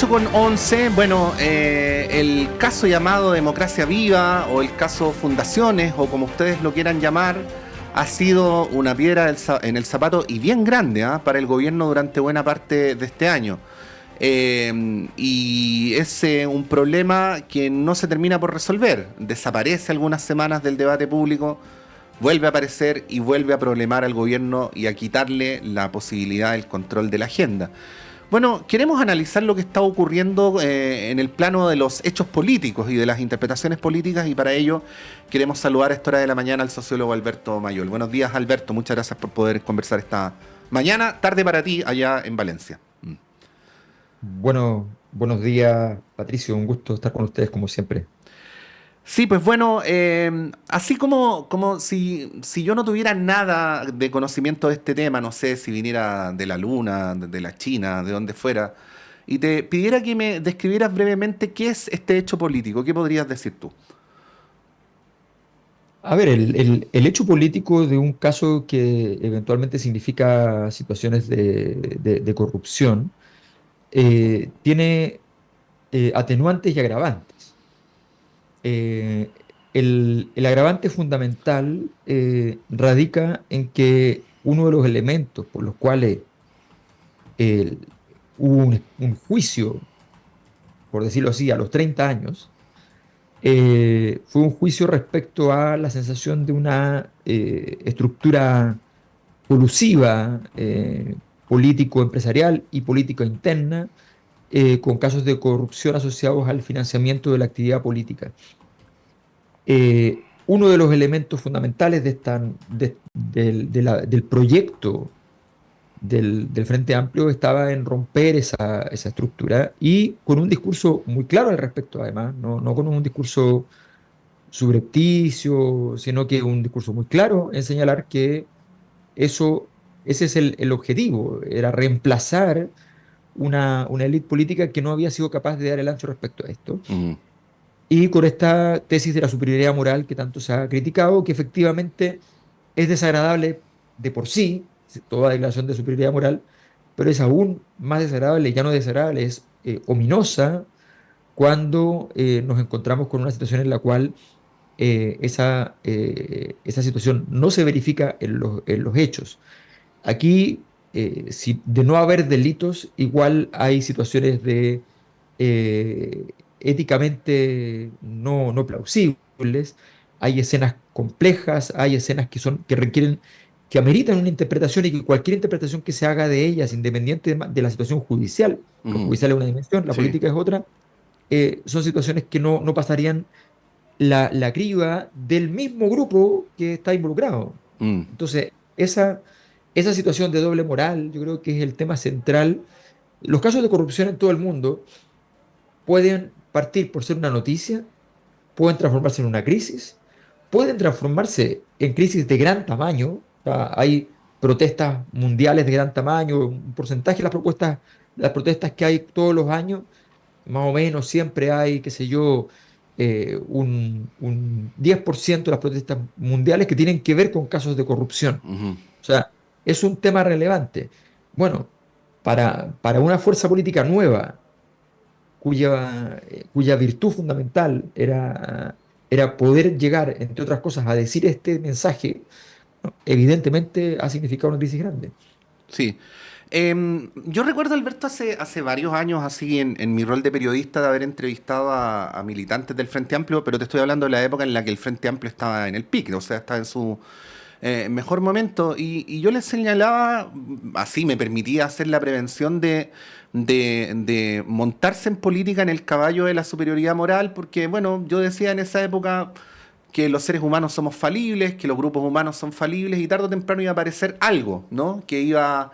8:11, bueno, el caso llamado Democracia Viva o el caso Fundaciones o como ustedes lo quieran llamar, ha sido una piedra en el zapato y bien grande para el gobierno durante buena parte de este año. Y es un problema que no se termina por resolver. Desaparece algunas semanas del debate público, vuelve a aparecer y vuelve a problemar al gobierno y a quitarle la posibilidad del control de la agenda. Bueno, queremos analizar lo que está ocurriendo en el plano de los hechos políticos y de las interpretaciones políticas, y para ello queremos saludar a esta hora de la mañana al sociólogo Alberto Mayol. Buenos días, Alberto, muchas gracias por poder conversar esta mañana, tarde para ti allá en Valencia. Bueno, buenos días, Patricio. Un gusto estar con ustedes como siempre. Sí, pues bueno, así como si yo no tuviera nada de conocimiento de este tema, no sé si viniera de la Luna, de la China, de donde fuera, y te pidiera que me describieras brevemente qué es este hecho político, ¿qué podrías decir tú? A ver, el hecho político de un caso que eventualmente significa situaciones de corrupción tiene atenuantes y agravantes. El agravante fundamental radica en que uno de los elementos por los cuales eh, hubo un juicio, por decirlo así, a los 30 años, fue un juicio respecto a la sensación de una estructura colusiva, político-empresarial y política interna, con casos de corrupción asociados al financiamiento de la actividad política. Uno de los elementos fundamentales del proyecto del Frente Amplio estaba en romper esa estructura y con un discurso muy claro al respecto, además, no con un discurso subrepticio, sino que un discurso muy claro en señalar que eso, ese es el objetivo, era reemplazar una élite política que no había sido capaz de dar el ancho respecto a esto. Mm, Y con esta tesis de la superioridad moral que tanto se ha criticado, que efectivamente es desagradable de por sí, toda declaración de superioridad moral, pero es aún más desagradable, ya no desagradable, es ominosa cuando nos encontramos con una situación en la cual esa situación no se verifica en los hechos. Aquí, si de no haber delitos, igual hay situaciones de éticamente no plausibles, hay escenas complejas, hay escenas que requieren, que ameritan una interpretación y que cualquier interpretación que se haga de ellas, independiente de la situación judicial, lo mm, judicial es una dimensión, la sí. política es otra, son situaciones que no pasarían la criba del mismo grupo que está involucrado. Mm, Entonces, esa situación de doble moral, yo creo que es el tema central. Los casos de corrupción en todo el mundo pueden partir por ser una noticia, pueden transformarse en una crisis, pueden transformarse en crisis de gran tamaño. O sea, hay protestas mundiales de gran tamaño, un porcentaje de las protestas que hay todos los años, más o menos siempre hay, qué sé yo, un 10% de las protestas mundiales que tienen que ver con casos de corrupción. ujú. O sea, es un tema relevante. Bueno, para una fuerza política nueva, cuya virtud fundamental era poder llegar, entre otras cosas, a decir este mensaje, ¿no? Evidentemente ha significado una crisis grande. Sí. Yo recuerdo, Alberto, hace varios años, así en mi rol de periodista, de haber entrevistado a militantes del Frente Amplio, pero te estoy hablando de la época en la que el Frente Amplio estaba en el pic, o sea, estaba en su mejor momento, y yo les señalaba, así me permitía hacer la prevención de montarse en política en el caballo de la superioridad moral, porque, bueno, yo decía en esa época que los seres humanos somos falibles, que los grupos humanos son falibles y tarde o temprano iba a aparecer algo, ¿no? Que iba a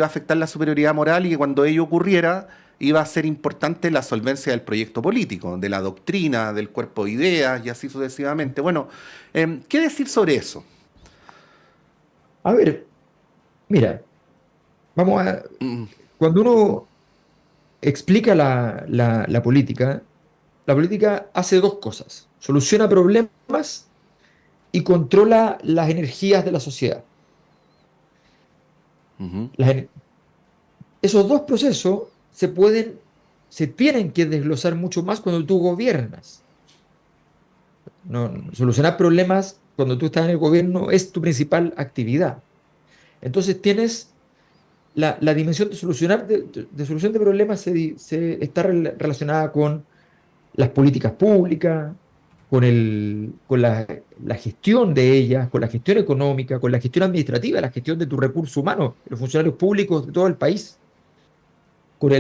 afectar la superioridad moral y que cuando ello ocurriera iba a ser importante la solvencia del proyecto político, de la doctrina, del cuerpo de ideas y así sucesivamente. Bueno, ¿qué decir sobre eso? A ver, mira, vamos a... Mm, Cuando uno explica la política hace dos cosas. Soluciona problemas y controla las energías de la sociedad. ujú, Las ener- Esos dos procesos se pueden se tienen que desglosar mucho más cuando tú gobiernas. Solucionar problemas cuando tú estás en el gobierno es tu principal actividad. Entonces tienes la dimensión de solución de problemas está relacionada con las políticas públicas, con la gestión de ellas, con la gestión económica, con la gestión administrativa, la gestión de tus recursos humanos, los funcionarios públicos de todo el país, con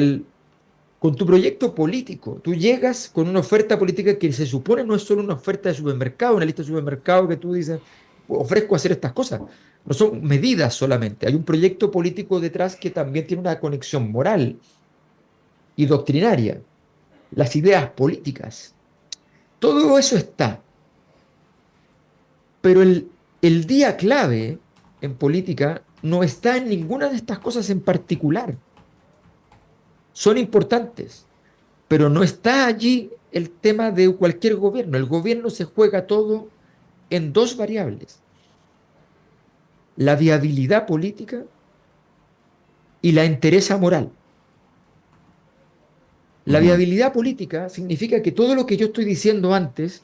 con tu proyecto político. Tú llegas con una oferta política que se supone no es solo una oferta de supermercado, una lista de supermercado que tú dices, ofrezco hacer estas cosas. No son medidas solamente. Hay un proyecto político detrás que también tiene una conexión moral y doctrinaria. Las ideas políticas. Todo eso está. Pero el día clave en política no está en ninguna de estas cosas en particular. Son importantes, pero no está allí el tema de cualquier gobierno. El gobierno se juega todo en dos variables: la viabilidad política y la entereza moral. La Ujú, viabilidad política significa que todo lo que yo estoy diciendo antes,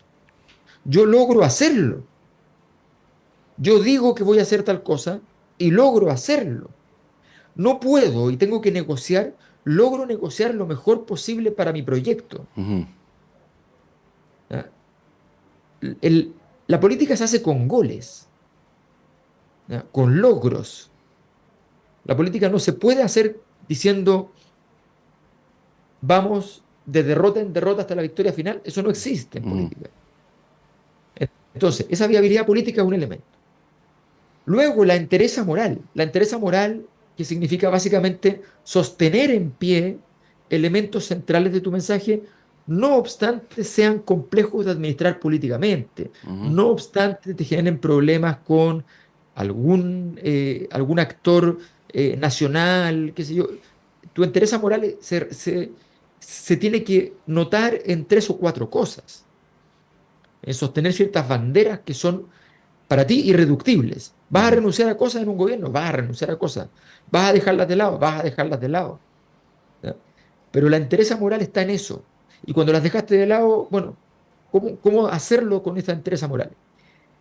yo logro hacerlo. Yo digo que voy a hacer tal cosa y logro hacerlo. No puedo y tengo que negociar, logro negociar lo mejor posible para mi proyecto. ujú, ¿Ya? La política se hace con goles, ¿ya? Con logros. La política no se puede hacer diciendo vamos de derrota en derrota hasta la victoria final. Eso no existe en ujú, política. Entonces, esa viabilidad política es un elemento. Luego, la entereza moral. La entereza moral, que significa básicamente sostener en pie elementos centrales de tu mensaje, no obstante sean complejos de administrar políticamente, ujú, no obstante te generen problemas con algún actor nacional, qué sé yo. Tu entereza moral se tiene que notar en tres o cuatro cosas: en sostener ciertas banderas que son para ti irreductibles. ¿Vas a ujú, renunciar a cosas en un gobierno? Vas a renunciar a cosas. ¿Vas a dejarlas de lado? Vas a dejarlas de lado. ¿Ya? Pero la entereza moral está en eso. Y cuando las dejaste de lado, bueno, ¿cómo hacerlo con esta entereza moral?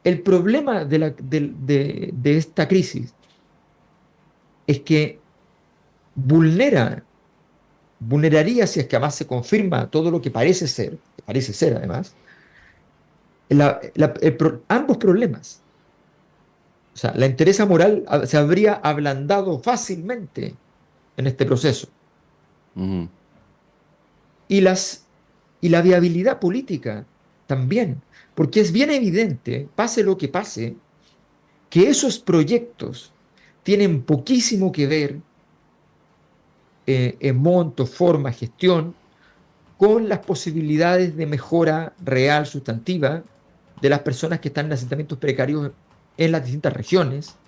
El problema de esta crisis es que vulnera, vulneraría, si es que además se confirma todo lo que parece ser además, ambos problemas. O sea, la entereza moral se habría ablandado fácilmente en este proceso. ujú, Y, y la viabilidad política también, porque es bien evidente, pase lo que pase, que esos proyectos tienen poquísimo que ver en monto, forma, gestión, con las posibilidades de mejora real, sustantiva, de las personas que están en asentamientos precarios en las distintas regiones,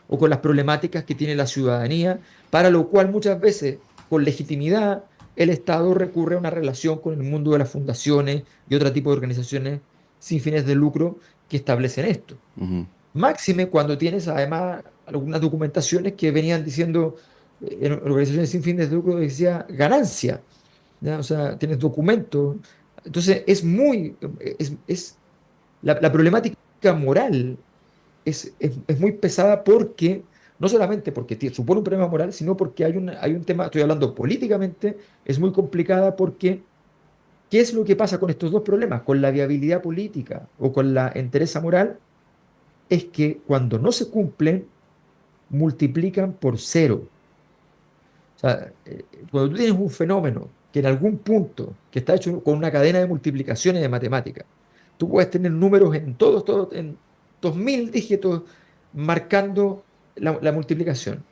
o con las problemáticas que tiene la ciudadanía, para lo cual muchas veces, con legitimidad, el Estado recurre a una relación con el mundo de las fundaciones y otro tipo de organizaciones sin fines de lucro que establecen esto. ujú. Máxime cuando tienes además algunas documentaciones que venían diciendo, en organizaciones sin fines de lucro decía ganancia, ¿ya? O sea, tienes documentos. Entonces, la problemática moral es muy pesada porque, no solamente porque supone un problema moral, sino porque hay un tema, estoy hablando políticamente, es muy complicada porque, ¿qué es lo que pasa con estos dos problemas? Con la viabilidad política o con la entereza moral, es que cuando no se cumplen, multiplican por cero. O sea, cuando tú tienes un fenómeno que en algún punto, que está hecho con una cadena de multiplicaciones de matemáticas, tú puedes tener números en en 2000 dígitos marcando la multiplicación.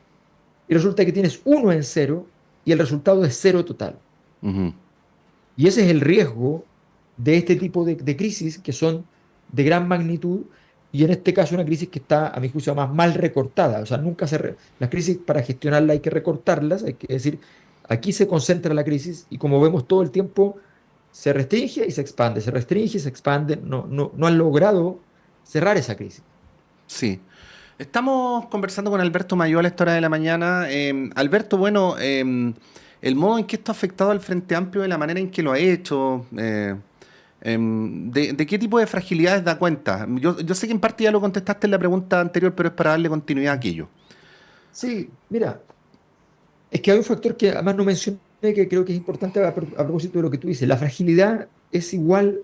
Y resulta que tienes uno en cero y el resultado es cero total. Ujú. Y ese es el riesgo de este tipo de crisis que son de gran magnitud y en este caso una crisis que está, a mi juicio, más mal recortada. O sea, las crisis para gestionarlas hay que recortarlas, hay que decir, aquí se concentra la crisis y como vemos todo el tiempo, se restringe y se expande, se restringe y se expande. No han logrado cerrar esa crisis. Sí. Estamos conversando con Alberto Mayol a esta hora de la mañana. Alberto, bueno, el modo en que esto ha afectado al Frente Amplio de la manera en que lo ha hecho. De qué tipo de fragilidades da cuenta. Yo sé que en parte ya lo contestaste en la pregunta anterior, pero es para darle continuidad a aquello. Sí, mira, es que hay un factor que además no mencioné que creo que es importante a propósito de lo que tú dices. La fragilidad es igual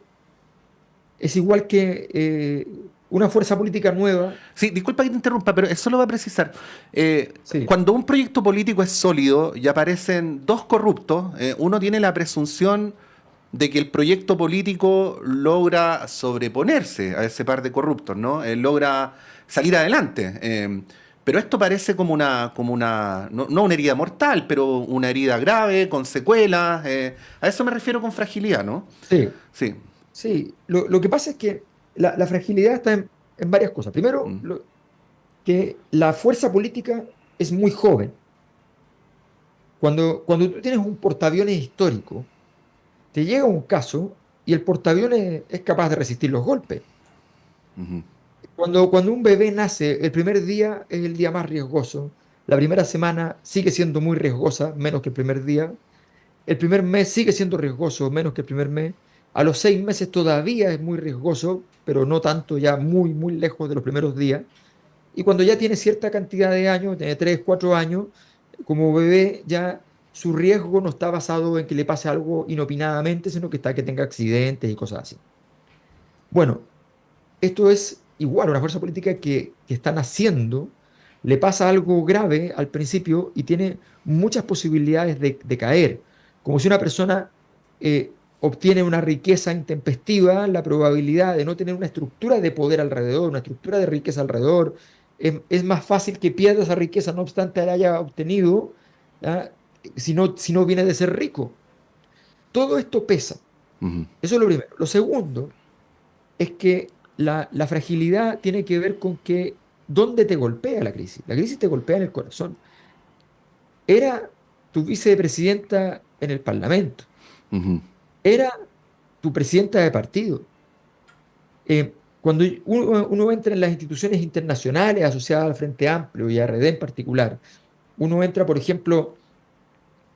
que una fuerza política nueva. Sí, disculpa que te interrumpa, pero eso lo va a precisar. Sí, Cuando un proyecto político es sólido y aparecen dos corruptos, uno tiene la presunción de que el proyecto político logra sobreponerse a ese par de corruptos, ¿no? Logra salir adelante. Pero esto parece no una herida mortal, pero una herida grave, con secuelas. A eso me refiero con fragilidad, ¿no? sí, Sí. sí. Lo que pasa es que la fragilidad está en varias cosas. Primero, Mm, que la fuerza política es muy joven. Cuando tú tienes un portaaviones histórico, te llega un caso y el portaaviones es capaz de resistir los golpes. ujú, Cuando un bebé nace, el primer día es el día más riesgoso. La primera semana sigue siendo muy riesgosa, menos que el primer día. El primer mes sigue siendo riesgoso, menos que el primer mes. A los 6 meses todavía es muy riesgoso, pero no tanto, ya muy, muy lejos de los primeros días. Y cuando ya tiene cierta cantidad de años, tiene 3 4 años, como bebé ya su riesgo no está basado en que le pase algo inopinadamente, sino que está que tenga accidentes y cosas así. Bueno, esto es igual, una fuerza política que están haciendo, le pasa algo grave al principio y tiene muchas posibilidades de caer. Como si una persona obtiene una riqueza intempestiva, la probabilidad de no tener una estructura de poder alrededor, una estructura de riqueza alrededor, es más fácil que pierda esa riqueza, no obstante la haya obtenido, ¿ah? Si no viene de ser rico. Todo esto pesa. ujú. Eso es lo primero. Lo segundo es que la fragilidad tiene que ver con que dónde te golpea la crisis. La crisis te golpea en el corazón. Era tu vicepresidenta en el Parlamento, Ujú, era tu presidenta de partido. Cuando uno entra en las instituciones internacionales asociadas al Frente Amplio y a RD en particular, uno entra, por ejemplo,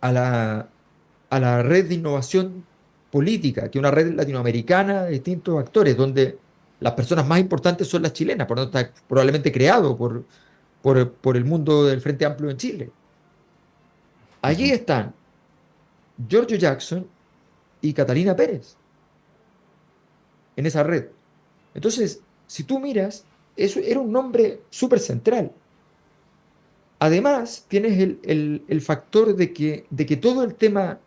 a la red de innovación política, que es una red latinoamericana de distintos actores, donde las personas más importantes son las chilenas, por lo tanto está probablemente creado por el mundo del Frente Amplio en Chile. Allí ujú. están Giorgio Jackson y Catalina Pérez en esa red. Entonces, si tú miras, eso era un nombre súper central. Además, tienes el factor de que todo el tema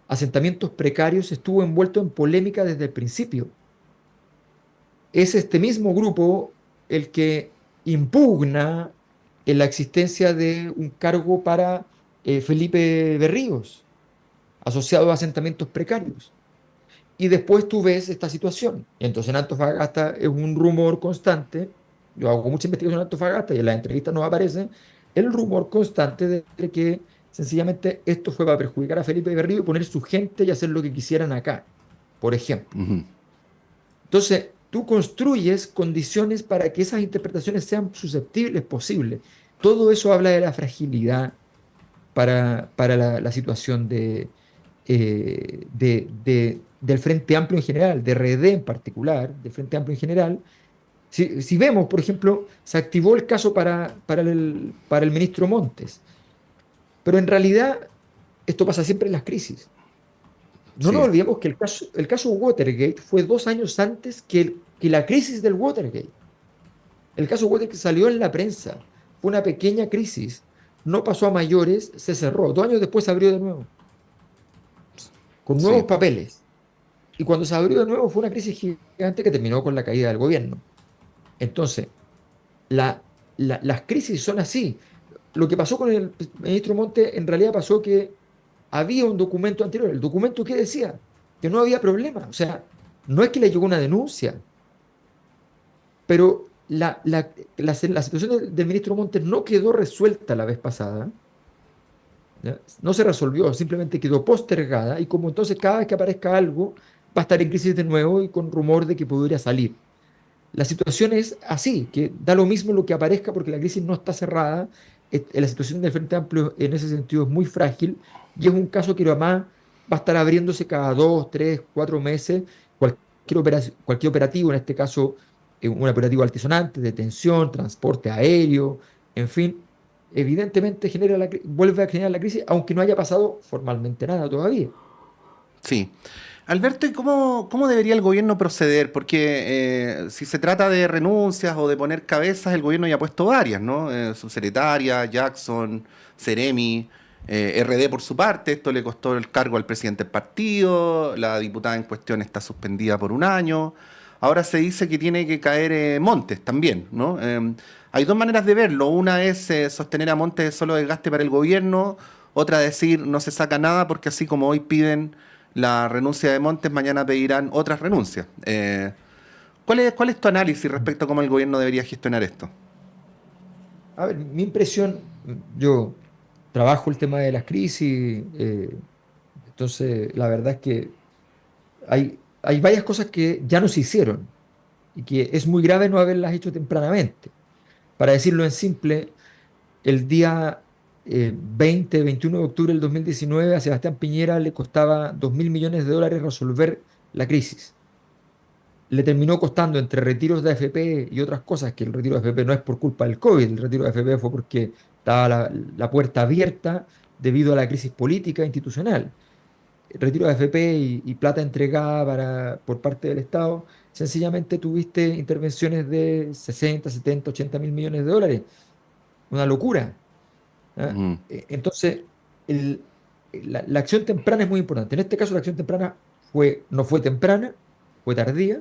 asentamientos precarios estuvo envuelto en polémica desde el principio. Es este mismo grupo el que impugna en la existencia de un cargo para Felipe Berríos, asociado a asentamientos precarios. Y después tú ves esta situación. Y entonces en Antofagasta es un rumor constante. Yo hago mucha investigación en Antofagasta y en las entrevistas nos aparece el rumor constante de que sencillamente esto fue para perjudicar a Felipe Berrío y poner su gente y hacer lo que quisieran acá, por ejemplo. Ujú. Entonces, tú construyes condiciones para que esas interpretaciones sean susceptibles, posibles. Todo eso habla de la fragilidad para la situación del Frente Amplio en general, de RD en particular, del Frente Amplio en general. Si vemos, por ejemplo, se activó el caso para el ministro Montes, pero en realidad esto pasa siempre en las crisis. No nos Sí. olvidemos que el caso Watergate fue 2 años antes que la crisis del Watergate. El caso Watergate salió en la prensa, fue una pequeña crisis, no pasó a mayores, se cerró. 2 años después se abrió de nuevo, con nuevos Sí. papeles. Y cuando se abrió de nuevo fue una crisis gigante que terminó con la caída del gobierno. Entonces, las crisis son así. Lo que pasó con el ministro Monte en realidad pasó que había un documento anterior. ¿El documento qué decía? Que no había problema. O sea, no es que le llegó una denuncia, pero la situación del ministro Montes no quedó resuelta la vez pasada. ¿Ya? No se resolvió, simplemente quedó postergada y como entonces cada vez que aparezca algo va a estar en crisis de nuevo y con rumor de que podría salir. La situación es así, que da lo mismo lo que aparezca porque la crisis no está cerrada. La situación del Frente Amplio en ese sentido es muy frágil y es un caso que además va a estar abriéndose cada 2, 3, 4 meses, cualquier operativo, en este caso un operativo altisonante, detención, transporte aéreo, en fin, evidentemente vuelve a generar la crisis, aunque no haya pasado formalmente nada todavía. Sí. Alberto, ¿y cómo debería el gobierno proceder? Porque si se trata de renuncias o de poner cabezas, el gobierno ya ha puesto varias, ¿no? Subsecretaria, Jackson, Ceremi, RD por su parte, esto le costó el cargo al presidente del partido, la diputada en cuestión está suspendida por un año. Ahora se dice que tiene que caer Montes también, ¿no? Hay dos maneras de verlo. Una es sostener a Montes solo desgaste para el gobierno, otra decir no se saca nada porque así como hoy piden la renuncia de Montes, mañana pedirán otras renuncias. ¿Cuál es tu análisis respecto a cómo el gobierno debería gestionar esto? A ver, mi impresión, yo trabajo el tema de las crisis, entonces la verdad es que hay varias cosas que ya no se hicieron y que es muy grave no haberlas hecho tempranamente. Para decirlo en simple, el día 21 de octubre del 2019 a Sebastián Piñera le costaba 2.000 millones de dólares resolver la crisis. Le terminó costando entre retiros de AFP y otras cosas, que el retiro de AFP no es por culpa del COVID, el retiro de AFP fue porque estaba la puerta abierta debido a la crisis política e institucional. El retiro de AFP y plata entregada por parte del Estado, sencillamente tuviste intervenciones de 60, 70, 80 mil millones de dólares. Una locura. ¿Ah? Mm, Entonces, el- la acción temprana es muy importante. En este caso, la acción temprana no fue temprana, fue tardía.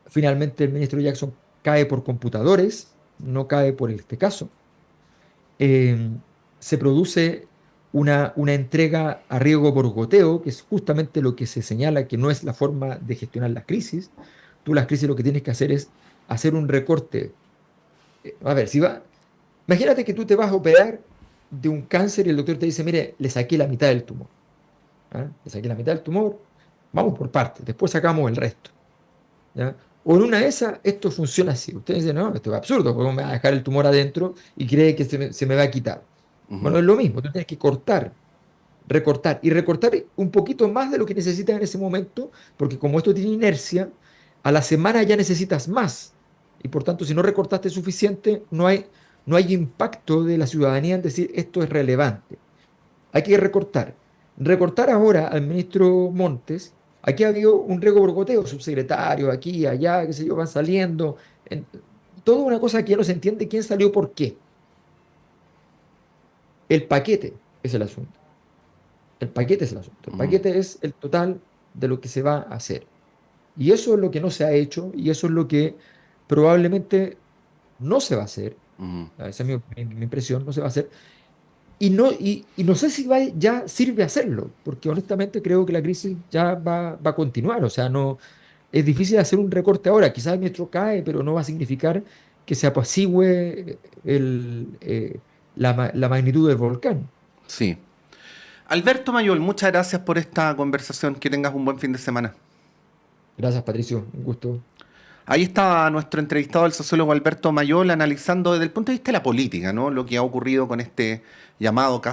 Finalmente, el ministro Jackson cae por computadores, no cae por este caso. Eh, Se produce una entrega a riesgo por goteo, que es justamente lo que se señala que no es la forma de gestionar las crisis. Tú las crisis lo que tienes que hacer es hacer un recorte. A ver, si va, imagínate que tú te vas a operar de un cáncer y el doctor te dice, mire, le saqué la mitad del tumor. ¿Ah? Le saqué la mitad del tumor, vamos por partes, después sacamos el resto. ¿Ya? O en una de esas, esto funciona así. Ustedes dicen, no, esto es absurdo, ¿cómo me va a dejar el tumor adentro y cree que se me va a quitar? Bueno, ujú, es lo mismo, tú tienes que cortar, recortar y recortar un poquito más de lo que necesitas en ese momento, porque como esto tiene inercia, a la semana ya necesitas más. Y por tanto, si no recortaste suficiente, no hay impacto de la ciudadanía en decir esto es relevante. Hay que recortar. Recortar ahora al ministro Montes, aquí ha habido un riesgo por goteo, subsecretario, aquí, allá, qué sé yo, van saliendo. Toda una cosa que ya no se entiende quién salió por qué. El paquete es el asunto. El paquete es el asunto. El ujú, paquete es el total de lo que se va a hacer. Y eso es lo que no se ha hecho y eso es lo que probablemente no se va a hacer. ujú. Esa es mi impresión, no se va a hacer. Y no sé si ya sirve hacerlo, porque honestamente creo que la crisis ya va a continuar. O sea, no, es difícil hacer un recorte ahora. Quizás el metro cae, pero no va a significar que se apacigüe la magnitud del volcán. Sí. Alberto Mayol, muchas gracias por esta conversación. Que tengas un buen fin de semana. Gracias, Patricio. Un gusto. Ahí estaba nuestro entrevistado, el sociólogo Alberto Mayol, analizando desde el punto de vista de la política, ¿no? Lo que ha ocurrido con este llamado caso